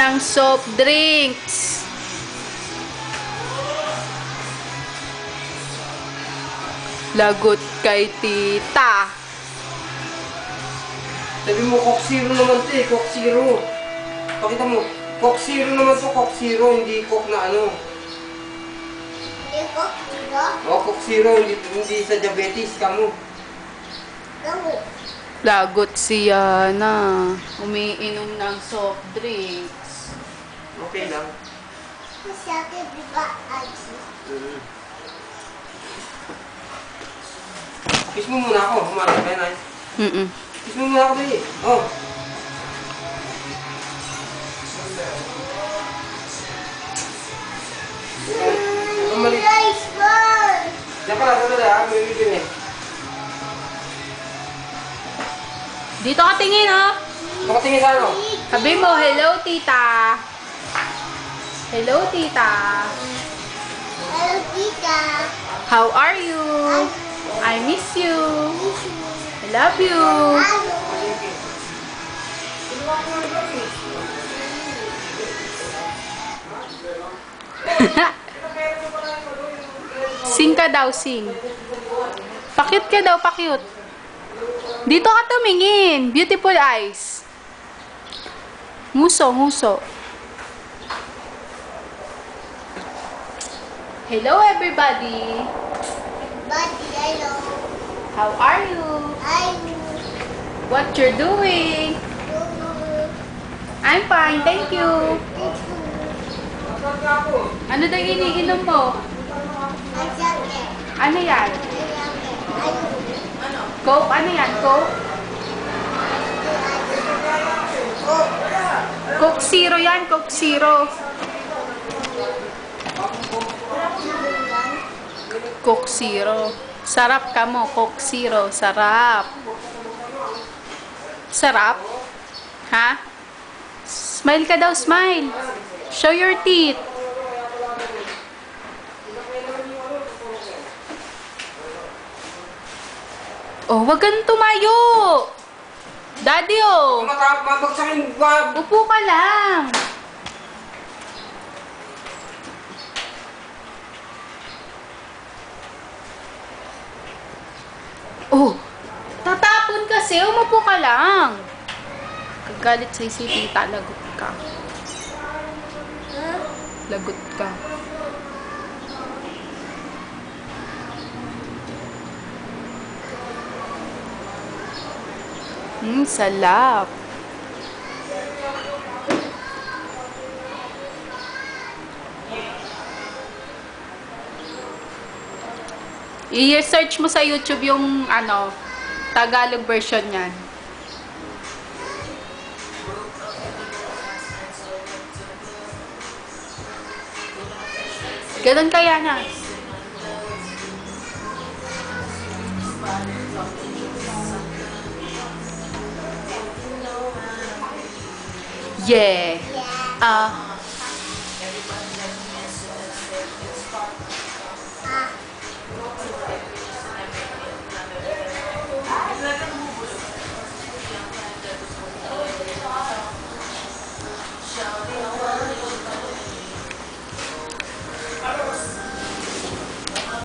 ng soft drinks. Lagot kay tita. Sabi mo, Coke Zero naman ito eh. Coke Zero. Pakita mo. Coke Zero naman ito. Coke Zero. Hindi Coke na ano. Hindi Coke Zero? O, Coke Zero. Hindi sa diabetes ka mo. Gango. Lagot siya na. Umiinom ng soft drinks. Okay lang. Kasi akin, di ba, Aji? Kiss mo muna ako. Humalag ka na. Kiss mo muna ako dali. Oh. Nice one! Diyan ka na. Sandali ha. May bibili. Dito ka tingin, oh. Nakatingin sa ano? Sabi mo, hello, tita. Hello, tita. Hello, tita. How are you? I miss you. I love you. Sing ka daw, sing. Pakyut ka daw, pakyut. Dito ka tumingin. Beautiful eyes. Nguso, nguso. Hello, everybody. Buddy, hello. How are you? I'm What you're doing? I'm fine, thank you. Ano daw iniinom mo? Ano yan? Coke? Ano yan? Coke? Coke Zero yan, Coke Zero. Coke Zero. Sarap ka mo, Coke Zero. Sarap. Sarap? Ha? Smile ka daw, smile. Show your teeth. Oh, wag kang tumayo. Daddy, oh. Mabagsakin ba? Upo ka lang. Oh, tatapon kasi. Umupo ka lang. Kagalit sa si tita. Lagot ka. Lagot ka. Salap. I-search mo sa YouTube yung ano, Tagalog version niyan. Ganun kaya na. Yeah.